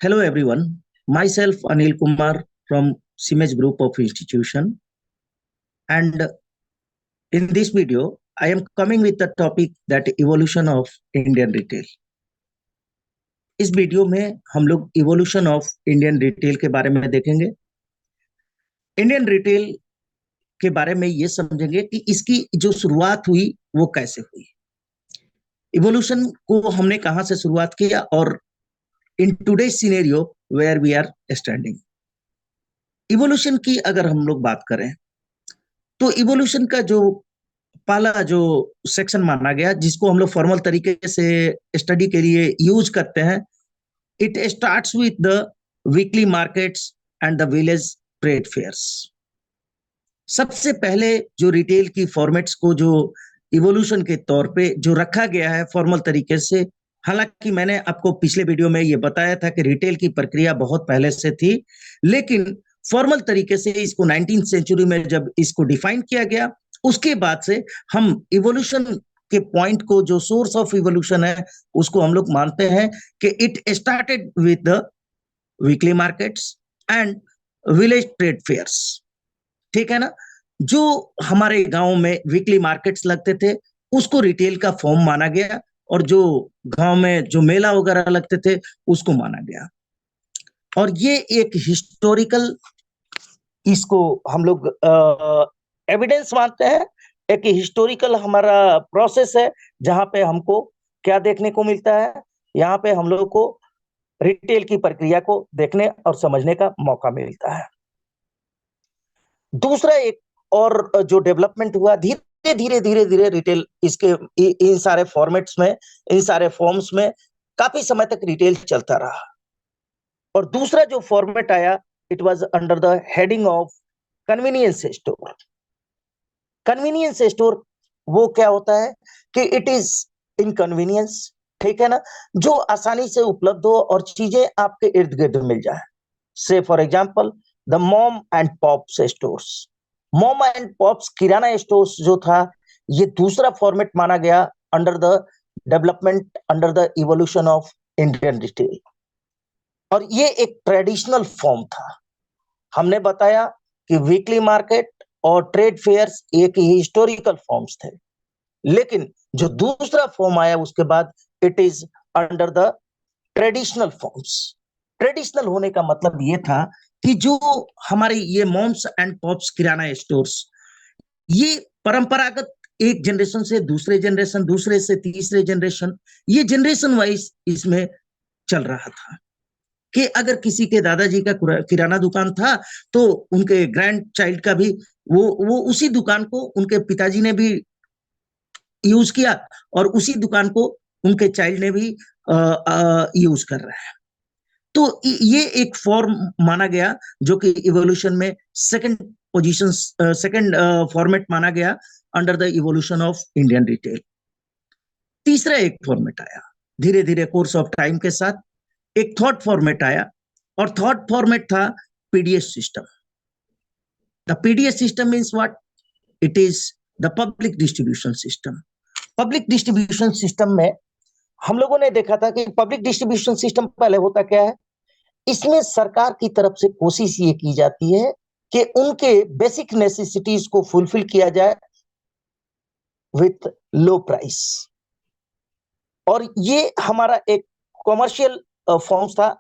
Hello everyone, myself Anil Kumar from Simage Group of Institution, and in this video I am coming with the topic that evolution of Indian retail. इस video में हम लोग evolution of Indian retail के बारे में देखेंगे। Indian retail के बारे में ये समझेंगे कि इसकी जो शुरुआत हुई वो कैसे हुई, इवोल्यूशन को हमने कहां से शुरुआत किया और in today scenario where we are standing. Evolution की अगर हम लोग बात करें तो इवोल्यूशन का जो पहला जो सेक्शन माना गया, जिसको हम लोग फॉर्मल तरीके से स्टडी के लिए यूज करते हैं, it starts with the weekly markets and the village trade fairs. सबसे पहले जो रिटेल की फॉर्मेट्स को जो इवोल्यूशन के तौर पे जो रखा गया है फॉर्मल तरीके से, हालांकि मैंने आपको पिछले वीडियो में ये बताया था कि रिटेल की प्रक्रिया बहुत पहले से थी, लेकिन फॉर्मल तरीके से इसको 19th सेंचुरी में जब इसको डिफाइन किया गया, उसके बाद से हम इवोल्यूशन के पॉइंट को, जो सोर्स ऑफ इवोल्यूशन है, उसको हम लोग मानते हैं कि it started with the weekly markets and village trade fairs. ठीक है ना। जो हमारे गांव में वीकली मार्केट्स लगते थे उसको रिटेल का फॉर्म माना गया, और जो गांव में जो मेला वगैरह लगते थे उसको माना गया। और ये एक हिस्टोरिकल, इसको हम लोग एविडेंस मानते हैं, एक हिस्टोरिकल हमारा प्रोसेस है, जहां पे हमको क्या देखने को मिलता है, यहाँ पे हम लोग को रिटेल की प्रक्रिया को देखने और समझने का मौका मिलता है। दूसरा एक और जो डेवलपमेंट हुआ, धीरे धीरे धीरे धीरे रिटेल इसके इन सारे फॉर्मेट्स में, इन सारे फॉर्म्स में काफी समय तक रिटेल चलता रहा। और दूसरा जो फॉर्मेट आया, it was under the heading of convenience store. Convenience store वो क्या होता है कि इट इज इनकन्वीनियंस, ठीक है ना, जो आसानी से उपलब्ध हो और चीजें आपके इर्द गिर्द मिल जाए। से for example the mom and pops stores. Mom and pops kirana stores जो था, ये दूसरा फॉर्मेट माना गया under the development, under the evolution of Indian retail. और ये एक ट्रेडिशनल फॉर्म था। हमने बताया कि वीकली मार्केट और ट्रेड फेयर्स एक हिस्टोरिकल फॉर्म्स थे, लेकिन जो दूसरा फॉर्म आया उसके बाद, it is under the traditional forms. Traditional होने का मतलब ये था कि जो हमारे ये moms and pops kirana stores, ये परंपरागत एक जनरेशन से दूसरे जनरेशन, दूसरे से तीसरे जनरेशन, ये जनरेशन वाइज इसमें चल रहा था कि अगर किसी के दादाजी का किराना दुकान था तो उनके ग्रैंड चाइल्ड का भी वो उसी दुकान को उनके पिताजी ने भी यूज किया, और उसी दुकान को उनके चाइल्ड ने भी यूज कर रहा है। तो ये एक फॉर्म माना गया जो कि इवोल्यूशन में सेकंड पोजीशन, सेकंड फॉर्मेट माना गया under the evolution of Indian retail. तीसरा एक फॉर्मेट आया धीरे धीरे कोर्स ऑफ टाइम के साथ, एक थर्ड फॉर्मेट आया, और थर्ड फॉर्मेट था PDS system. The PDS system means what? It is the public distribution system. Public distribution system में हम लोगों ने देखा था कि पब्लिक डिस्ट्रीब्यूशन सिस्टम पहले होता क्या है, इसमें सरकार की तरफ से कोशिश ये की जाती है कि उनके बेसिक नेसेसिटीज को फुलफिल किया जाए विथ लो प्राइस। और ये हमारा एक कॉमर्शियल फॉर्म्स था,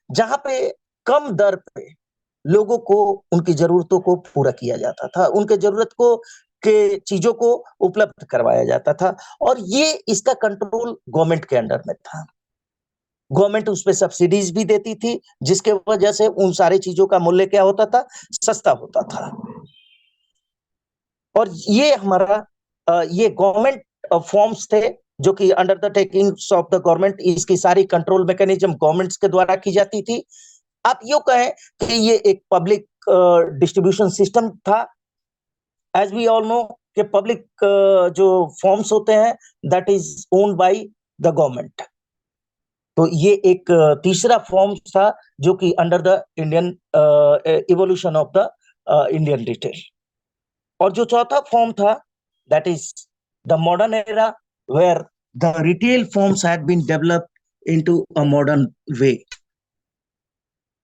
जहां पे कम दर पे लोगों को उनकी जरूरतों को पूरा किया जाता था, उनके जरूरत को के चीजों को उपलब्ध करवाया जाता था, और ये इसका कंट्रोल गवर्नमेंट के अंडर में था। गवर्नमेंट उस पर सब्सिडीज भी देती थी, जिसके वजह से उन सारी चीजों का मूल्य क्या होता था? सस्ता होता था। और ये हमारा ये गवर्नमेंट फॉर्म्स थे जो कि under the takings of the government, इसकी सारी कंट्रोल मैकेनिज्म गवर्नमेंट्स के द्वारा की जाती थी। आप यूं कहें कि ये एक पब्लिक डिस्ट्रीब्यूशन सिस्टम था। एज वी ऑल नो कि पब्लिक जो फॉर्म्स होते हैं, that is owned by the government. तो ये एक तीसरा फॉर्म था जो कि under the Indian evolution of the Indian retail. और जो चौथा फॉर्म था, that is the modern era, where the retail forms had been developed into a modern way.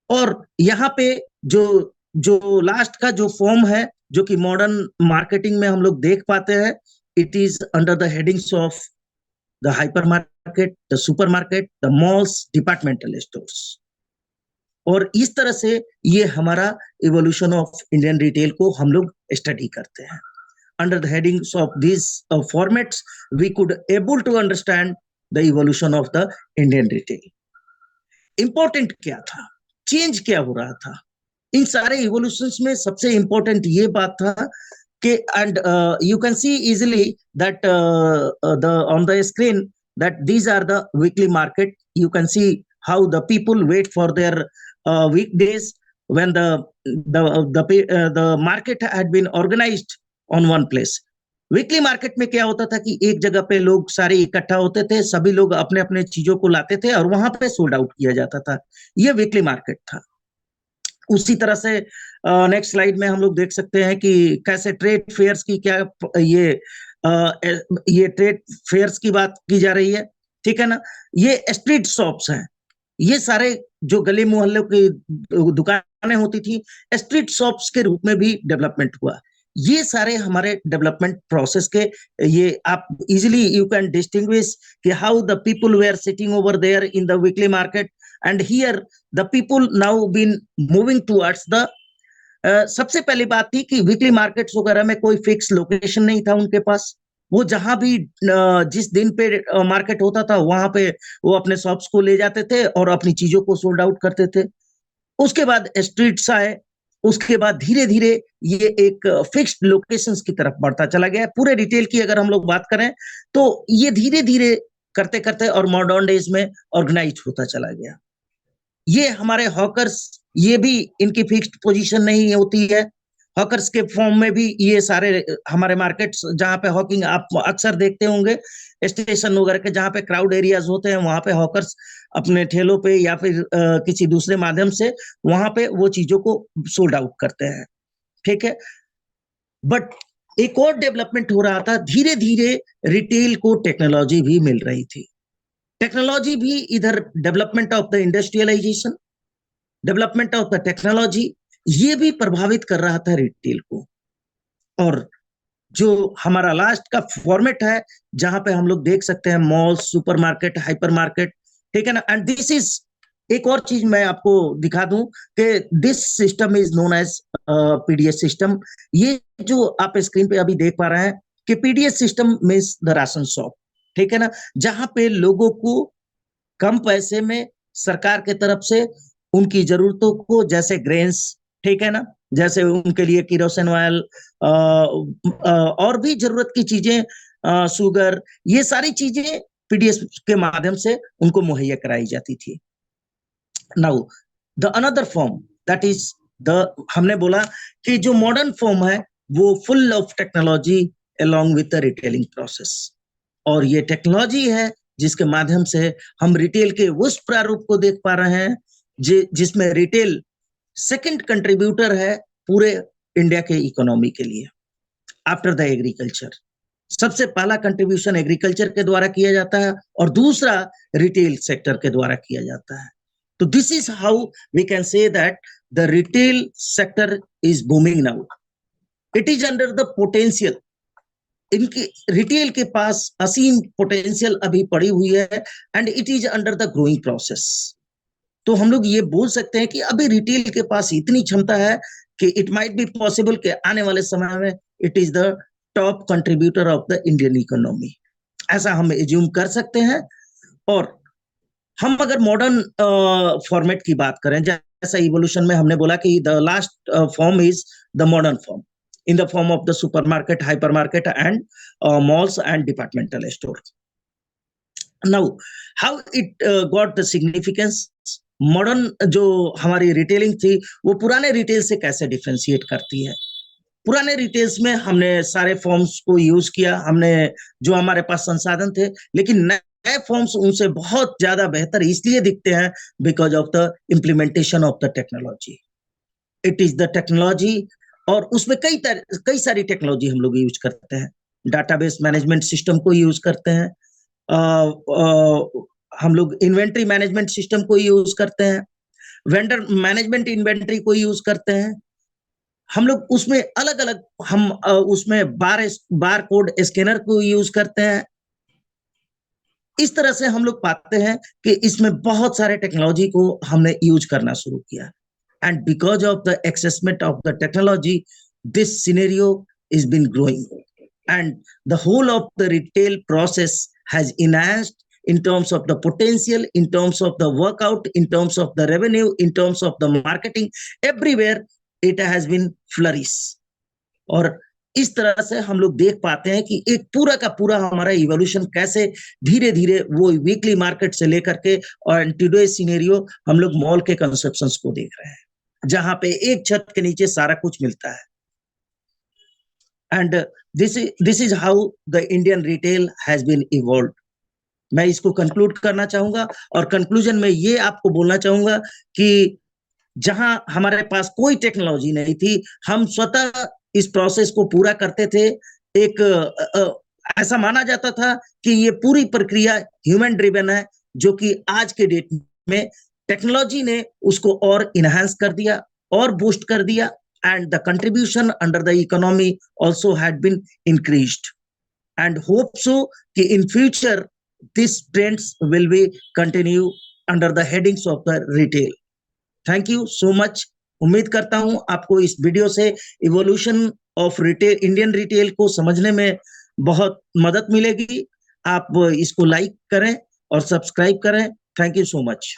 और यहाँ पे जो जो लास्ट का जो फॉर्म है, जो कि मॉडर्न मार्केटिंग में हम लोग देख पाते हैं, it is under the headings of the hyper market, the super market, the malls, departmental stores. और इस तरह से ये हमारा इवोल्यूशन ऑफ इंडियन रिटेल को हम लोग स्टडी करते हैं। Under the headings of this formats we could able to understand the evolution of the Indian retail. Important क्या था, चेंज क्या हो रहा था इन सारे इवोल्यूशंस में? सबसे इंपॉर्टेंट ये बात था कि and you can see easily that the on the screen that these are the weekly market. You can see how the people wait for their weekdays when the market had been organized on one place. Weekly market में क्या होता था कि एक जगह पे लोग सारे इकट्ठा होते थे, सभी लोग अपने अपने चीजों को लाते थे और वहां पे सोल्ड आउट किया जाता था। ये वीकली मार्केट था। उसी तरह से नेक्स्ट स्लाइड में हम लोग देख सकते हैं कि कैसे ट्रेड फेयर्स की क्या ये ट्रेड फेयर्स की बात की जा रही है, ठीक है ना। ये स्ट्रीट शॉप्स हैं, ये सारे जो गली मोहल्ले की दुकानें होती थी, स्ट्रीट शॉप्स के रूप में भी डेवलपमेंट हुआ। ये सारे हमारे डेवलपमेंट प्रोसेस के, ये आप इजीली यू कैन डिस्टिंग्विश कि how the people were sitting over there in the weekly market and here the people now been moving towards the सबसे पहली बात थी कि वीकली मार्केट्स वगैरह में कोई फिक्स लोकेशन नहीं था उनके पास। वो जहां भी जिस दिन पे मार्केट होता था वहां पे वो अपने शॉप्स को ले जाते थे और अपनी चीजों को सोल्ड आउट करते थे। उसके बाद स्ट्रीट्स आए, उसके बाद धीरे धीरे ये एक फिक्स्ड लोकेशंस की तरफ बढ़ता चला गया। पूरे रिटेल की अगर हम लोग बात करें तो ये धीरे धीरे करते करते और मॉडर्न डेज में ऑर्गेनाइज होता चला गया। ये हमारे हॉकर्स, ये भी इनकी फिक्स्ड पोजीशन नहीं होती है। हॉकर्स के फॉर्म में भी ये सारे हमारे मार्केट्स जहां पे हॉकिंग आप अक्सर देखते होंगे, स्टेशन वगैरह के जहां पे क्राउड एरियाज होते हैं वहां पे हॉकर्स अपने ठेलों पे या फिर किसी दूसरे माध्यम से वहां पे वो चीजों को सोल्ड आउट करते हैं, ठीक है। बट एक और डेवलपमेंट हो रहा था, धीरे धीरे रिटेल को टेक्नोलॉजी भी मिल रही थी। टेक्नोलॉजी भी इधर development of the industrialisation, development of the technology, ये भी प्रभावित कर रहा था रिटेल को। और जो हमारा लास्ट का फॉर्मेट है जहां पे हम लोग देख सकते हैं मॉल, सुपरमार्केट, हाइपर मार्केट, ठीक है ना। एंड दिस इज एक और चीज मैं आपको दिखा दूं कि this system is known as PDS system. ये जो आप स्क्रीन पे अभी देख पा रहे हैं कि PDS system means the ration shop, ठीक है ना, जहां पे लोगों को कम पैसे में सरकार के तरफ से उनकी जरूरतों को, जैसे ग्रेन्स, ठीक है ना, जैसे उनके लिए किरोसिन ऑयल और भी जरूरत की चीजें, शुगर, ये सारी चीजें पीडीएस के माध्यम से उनको मुहैया कराई जाती थी। Now the another form that is the, हमने बोला कि जो मॉडर्न फॉर्म है वो full of technology along with the retailing process. और ये टेक्नोलॉजी है जिसके माध्यम से हम रिटेल के उस प्रारूप को देख पा रहे हैं जिसमें रिटेल सेकंड कंट्रीब्यूटर है पूरे इंडिया के इकोनॉमी के लिए आफ्टर द एग्रीकल्चर। सबसे पहला कंट्रीब्यूशन एग्रीकल्चर के द्वारा किया जाता है और दूसरा रिटेल सेक्टर के द्वारा किया जाता है। तो this is how we can say that the retail sector is booming now. It is under the potential, इनके रिटेल के पास असीम पोटेंशियल अभी पड़ी हुई है and it is under the growing process. तो हम लोग ये बोल सकते हैं कि अभी रिटेल के पास इतनी क्षमता है कि इट माइट बी पॉसिबल कि आने वाले समय में it is the top contributor of the Indian economy, ऐसा हम एज्यूम कर सकते हैं। और हम अगर मॉडर्न फॉर्मेट की बात करें, जैसा इवोल्यूशन में हमने बोला कि the last form is the modern form in the form of the supermarket, hypermarket and malls and departmental stores. Now how it got the significance, modern जो हमारी रिटेलिंग थी वो पुराने रिटेल से कैसे डिफरेंशिएट करती है। पुराने रिटेल्स में हमने सारे फॉर्म्स को यूज किया, हमने जो हमारे पास संसाधन थे, लेकिन नए फॉर्म्स उनसे बहुत ज्यादा बेहतर इसलिए दिखते हैं because of the implementation of the technology. It is the technology और उसमें कई सारी टेक्नोलॉजी हम लोग यूज करते हैं। डाटाबेस मैनेजमेंट सिस्टम को यूज करते हैं, हम लोग इन्वेंट्री मैनेजमेंट सिस्टम को यूज करते हैं, वेंडर मैनेजमेंट इन्वेंटरी को यूज करते हैं। हम लोग उसमें अलग अलग हम उसमें बार कोड स्कैनर को यूज करते हैं। इस तरह से हम लोग पाते हैं कि इसमें बहुत सारे टेक्नोलॉजी को हमने यूज करना शुरू किया। And because of the accessment of the technology, this scenario is been growing, and the whole of the retail process has enhanced in terms of the potential, in terms of the workout, in terms of the revenue, in terms of the marketing, everywhere it has been flourish। और इस तरह से हम लोग देख पाते हैं कि एक पूरा का पूरा हमारा इवोल्यूशन कैसे धीरे धीरे वो वीकली मार्केट से लेकर के और टुडे सिनेरियो हम लोग मॉल के कंसेप्शंस को देख रहे हैं, जहां पे एक छत के नीचे सारा कुछ मिलता है। And this is how the Indian retail has been evolved। मैं इसको कंक्लूड करना चाहूंगा और कंक्लूजन में ये आपको बोलना चाहूंगा कि जहां हमारे पास कोई टेक्नोलॉजी नहीं थी, हम स्वतः इस प्रोसेस को पूरा करते थे। एक ऐसा माना जाता था कि ये पूरी प्रक्रिया ह्यूमन ड्रिवन है, जो कि आज के डेट में टेक्नोलॉजी ने उसको और इनहांस कर दिया और बूस्ट कर दिया, and the contribution under the economy also had been increased, and hope so कि in future these trends will be continue under the headings of the retail। Thank you so much। उम्मीद करता हूं आपको इस video से evolution of retail, Indian retail को समझने में बहुत मदद मिलेगी। आप इसको लाइक करें और सब्सक्राइब करें। Thank you so much.